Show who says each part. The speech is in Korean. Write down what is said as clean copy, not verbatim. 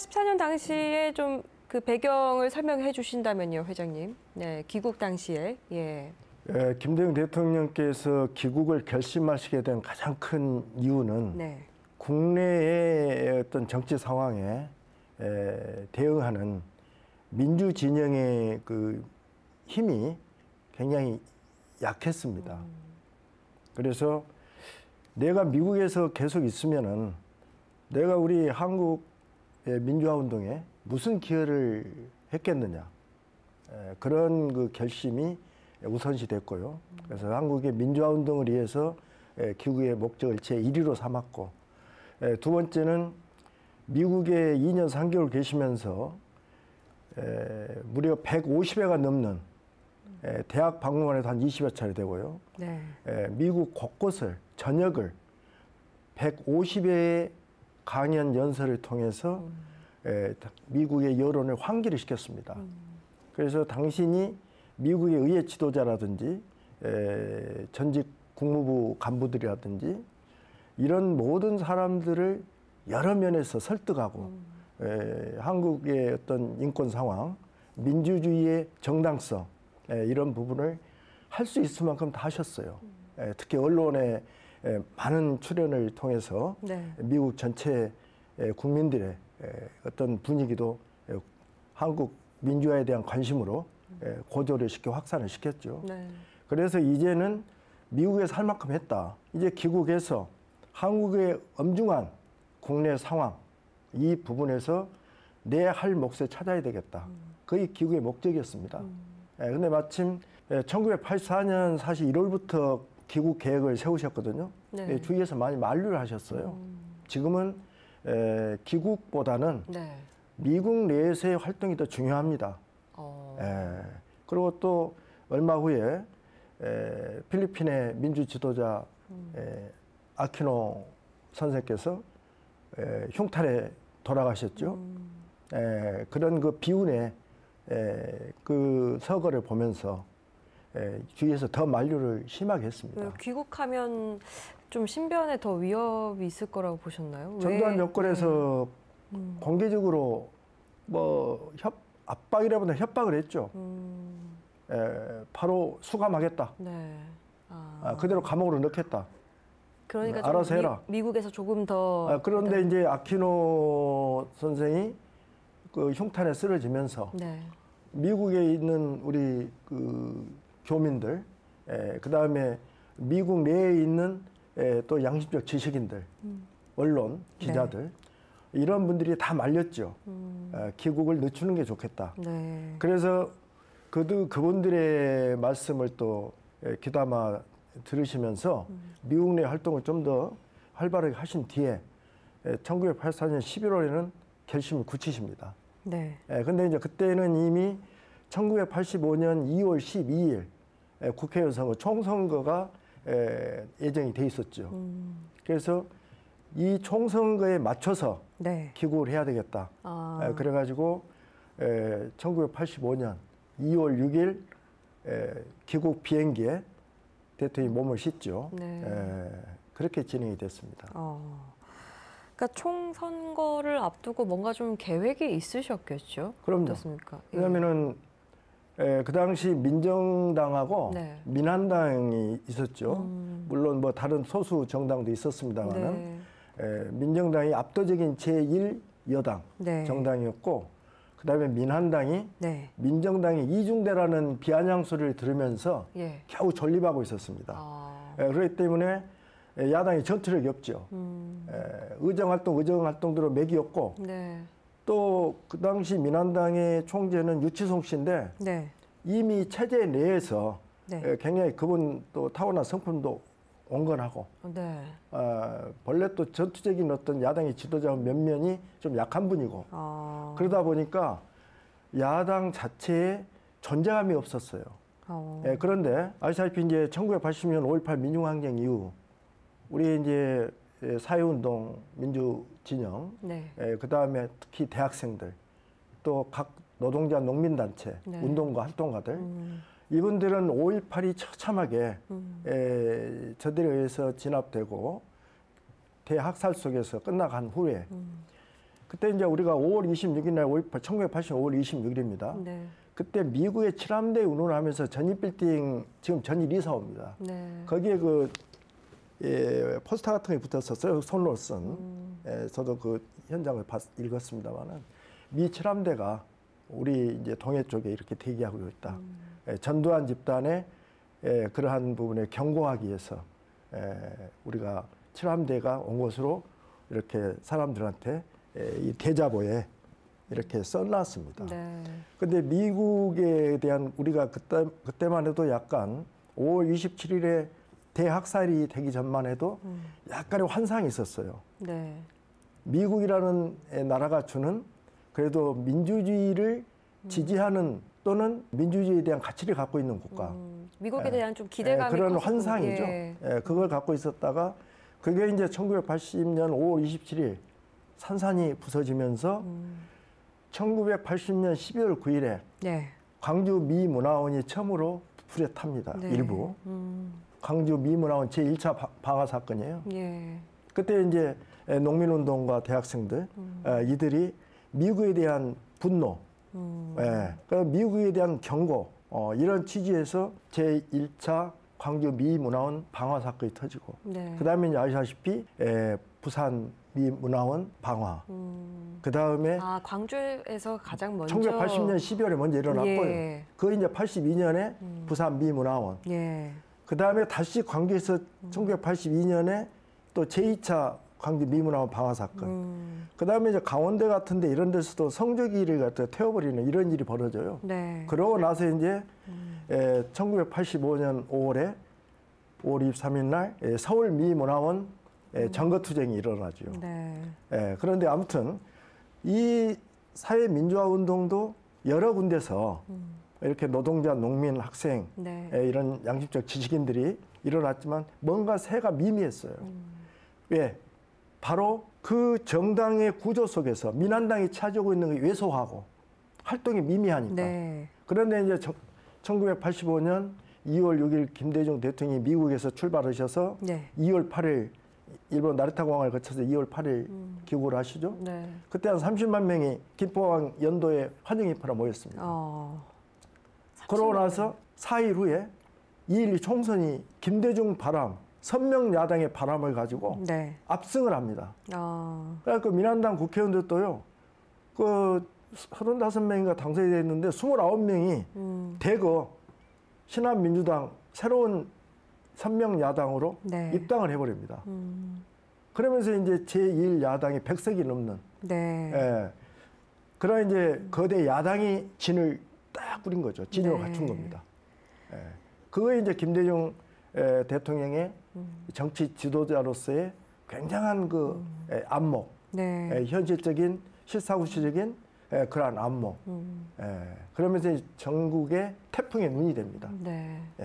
Speaker 1: 84년 당시에 좀 그 배경을 설명해 주신다면요, 회장님. 네, 귀국 당시에. 예.
Speaker 2: 김대중 대통령께서 귀국을 결심하시게 된 가장 큰 이유는
Speaker 1: 네.
Speaker 2: 국내의 어떤 정치 상황에 대응하는 민주 진영의 그 힘이 굉장히 약했습니다. 그래서 내가 미국에서 계속 있으면은 내가 우리 한국의 민주화 운동에 무슨 기여를 했겠느냐, 그런 그 결심이 우선시 됐고요. 그래서 한국의 민주화 운동을 위해서 귀국의 목적을 제1위로 삼았고, 두 번째는 미국에 2년 3개월 계시면서 무려 150회가 넘는 대학 방문만 해도 한 20여 차례 되고요.
Speaker 1: 네.
Speaker 2: 미국 곳곳을 전역을 150회의 강연 연설을 통해서 미국의 여론을 환기를 시켰습니다. 그래서 당신이 미국의 의회 지도자라든지 전직 국무부 간부들이라든지 이런 모든 사람들을 여러 면에서 설득하고 한국의 어떤 인권 상황, 민주주의의 정당성, 이런 부분을 할 수 있을 만큼 다 하셨어요. 특히 언론의 많은 출연을 통해서
Speaker 1: 네.
Speaker 2: 미국 전체 국민들의 어떤 분위기도 한국 민주화에 대한 관심으로 고조를 시켜 확산을 시켰죠.
Speaker 1: 네.
Speaker 2: 그래서 이제는 미국에서 할 만큼 했다. 이제 귀국해서 한국의 엄중한 국내 상황, 이 부분에서 내 할 몫을 찾아야 되겠다. 그게 귀국의 목적이었습니다. 근데 마침 1984년 사실 1월부터 귀국 계획을 세우셨거든요.
Speaker 1: 네.
Speaker 2: 주위에서 많이 만류를 하셨어요. 지금은 귀국보다는
Speaker 1: 네.
Speaker 2: 미국 내에서의 활동이 더 중요합니다. 그리고 또 얼마 후에 필리핀의 민주 지도자 아키노 선생께서 흉탄에 돌아가셨죠. 그런 그 비운의 그 서거를 보면서 주위에서 더 만류를 심하게 했습니다.
Speaker 1: 귀국하면 좀 신변에 더 위협이 있을 거라고 보셨나요?
Speaker 2: 전두환 정권에서 공개적으로 뭐 압박이라보다 협박을 했죠. 바로 수감하겠다.
Speaker 1: 네.
Speaker 2: 그대로 감옥으로 넣겠다.
Speaker 1: 그러니까
Speaker 2: 알아서 해라.
Speaker 1: 미국에서 조금 더.
Speaker 2: 그런데 이제 아키노 선생이 그 흉탄에 쓰러지면서
Speaker 1: 네.
Speaker 2: 미국에 있는 우리 그 교민들, 그 다음에 미국 내에 있는 또 양심적 지식인들, 언론, 기자들, 네. 이런 분들이 다 말렸죠. 귀국을 늦추는 게 좋겠다.
Speaker 1: 네.
Speaker 2: 그래서 그분들의 말씀을 또 귀담아 들으시면서 미국 내 활동을 좀 더 활발하게 하신 뒤에 1984년 11월에는 결심을 굳히십니다.
Speaker 1: 네.
Speaker 2: 근데 이제 그때는 이미 1985년 2월 12일 국회의원 선거, 총선거가 예정이 돼 있었죠. 그래서 이 총선거에 맞춰서
Speaker 1: 네.
Speaker 2: 귀국을 해야 되겠다. 그래가지고 1985년 2월 6일 귀국 비행기에 대통령이 몸을 싣죠.
Speaker 1: 네.
Speaker 2: 그렇게 진행이 됐습니다.
Speaker 1: 그러니까 총선거를 앞두고 뭔가 좀 계획이 있으셨겠죠?
Speaker 2: 그럼요.
Speaker 1: 어떻습니까?
Speaker 2: 왜냐하면은 그 당시 민정당하고
Speaker 1: 네.
Speaker 2: 민한당이 있었죠. 물론 뭐 다른 소수 정당도 있었습니다만은 민정당이 압도적인 제1여당
Speaker 1: 네.
Speaker 2: 정당이었고, 그다음에 민한당이
Speaker 1: 네.
Speaker 2: 민정당의 이중대라는 비아냥 소리를 들으면서
Speaker 1: 예.
Speaker 2: 겨우 존립하고 있었습니다. 그렇기 때문에 야당이 전투력이 없죠. 의정활동대로 맥이었고,
Speaker 1: 네.
Speaker 2: 또 그 당시 민한당의 총재는 유치송 씨인데
Speaker 1: 네.
Speaker 2: 이미 체제 내에서
Speaker 1: 네.
Speaker 2: 굉장히 그분 또 타고난 성품도 온건하고,
Speaker 1: 네.
Speaker 2: 본래 또 전투적인 어떤 야당의 지도자 면면이 좀 약한 분이고, 그러다 보니까 야당 자체에 존재감이 없었어요. 그런데 아시다시피 이제 1980년 5.18 민중항쟁 이후 우리 이제 사회운동, 민주진영,
Speaker 1: 네.
Speaker 2: 그 다음에 특히 대학생들, 또 각 노동자, 농민단체,
Speaker 1: 네.
Speaker 2: 운동가, 활동가들, 이분들은 5.18이 처참하게 저들에 의해서 진압되고 대학살 속에서 끝나간 후에 그때 이제 우리가 5월 26일 날 1980년 5월 26일입니다.
Speaker 1: 네.
Speaker 2: 그때 미국의 7함대 운운을 하면서 전입빌딩 지금 전일 이사옵니다.
Speaker 1: 네.
Speaker 2: 거기에 그 포스터 같은 게 붙었었어요. 손으로 쓴. 저도 그 현장을 읽었습니다만은 미 7함대가 우리 이제 동해 쪽에 이렇게 대기하고 있다. 전두환 집단의 그러한 부분에 경고하기 위해서 우리가 7함대가 온 곳으로 이렇게 사람들한테 이 대자보에 이렇게 써놨습니다. 그런데 미국에 대한 우리가 그때만 해도 약간 5월 27일에 대학살이 되기 전만 해도 약간의 환상이 있었어요.
Speaker 1: 네.
Speaker 2: 미국이라는 나라가 주는 그래도 민주주의를 지지하는 또는 민주주의에 대한 가치를 갖고 있는 국가.
Speaker 1: 미국에 대한 좀 기대감이
Speaker 2: 그런
Speaker 1: 컸었고,
Speaker 2: 환상이죠. 그걸 갖고 있었다가 그게 이제 1980년 5월 27일 산산이 부서지면서 1980년 12월 9일에
Speaker 1: 네.
Speaker 2: 광주 미 문화원이 처음으로 불에 탑니다.
Speaker 1: 네.
Speaker 2: 일부. 광주 미 문화원 제1차 방화 사건이에요.
Speaker 1: 예.
Speaker 2: 그때 이제 농민운동가 대학생들 이들이 미국에 대한 분노, 미국에 대한 경고 이런 취지에서 제1차 광주 미 문화원 방화 사건이 터지고
Speaker 1: 네.
Speaker 2: 그다음에 이제 아시다시피 부산 미 문화원 방화. 그다음에
Speaker 1: 광주에서 가장 먼저
Speaker 2: 1980년 12월에 먼저 일어났고요.
Speaker 1: 예.
Speaker 2: 그 이제 82년에 부산 미 문화원.
Speaker 1: 예.
Speaker 2: 그다음에 다시 광주에서 1982년에 또 제2차 광주 미 문화원 방화 사건. 그다음에 이제 강원대 같은데 이런 데서도 성조기를 갖다 태워버리는 이런 일이 벌어져요.
Speaker 1: 네.
Speaker 2: 그러고 나서 이제 1985년 5월 23일 날 서울 미 문화원 점거투쟁이 일어나죠.
Speaker 1: 네.
Speaker 2: 그런데 아무튼 이 사회민주화 운동도 여러 군데서 이렇게 노동자, 농민, 학생
Speaker 1: 네.
Speaker 2: 이런 양심적 지식인들이 일어났지만 뭔가 새가 미미했어요. 왜? 바로 그 정당의 구조 속에서 민한당이 차지하고 있는 게 왜소하고 활동이 미미하니까.
Speaker 1: 네.
Speaker 2: 그런데 이제 1985년 2월 6일 김대중 대통령이 미국에서 출발하셔서
Speaker 1: 네.
Speaker 2: 2월 8일 일본 나리타 공항을 거쳐서 2월 8일 귀국을 하시죠.
Speaker 1: 네.
Speaker 2: 그때 한 30만 명이 김포항 연도에 환영 입하러 모였습니다. 그러고 나서 4일 후에 2.12 총선이 김대중 바람, 선명 야당의 바람을 가지고
Speaker 1: 네.
Speaker 2: 압승을 합니다. 그러니까 그 민한당 국회의원들도요, 그 35명인가 당선이 됐는데 29명이 대거 신한민주당 새로운 선명 야당으로
Speaker 1: 네.
Speaker 2: 입당을 해버립니다. 그러면서 이제 제1야당이 100석이 넘는 그런 이제 거대 야당이 진을 딱 꾸린 거죠. 진영을
Speaker 1: 네.
Speaker 2: 갖춘 겁니다. 그거에 이제 김대중 대통령의 정치 지도자로서의 굉장한 그 안목,
Speaker 1: 네.
Speaker 2: 현실적인 실사구시적인 그러한 안목. 그러면서 전국의 태풍의 눈이 됩니다.
Speaker 1: 네.
Speaker 2: 예.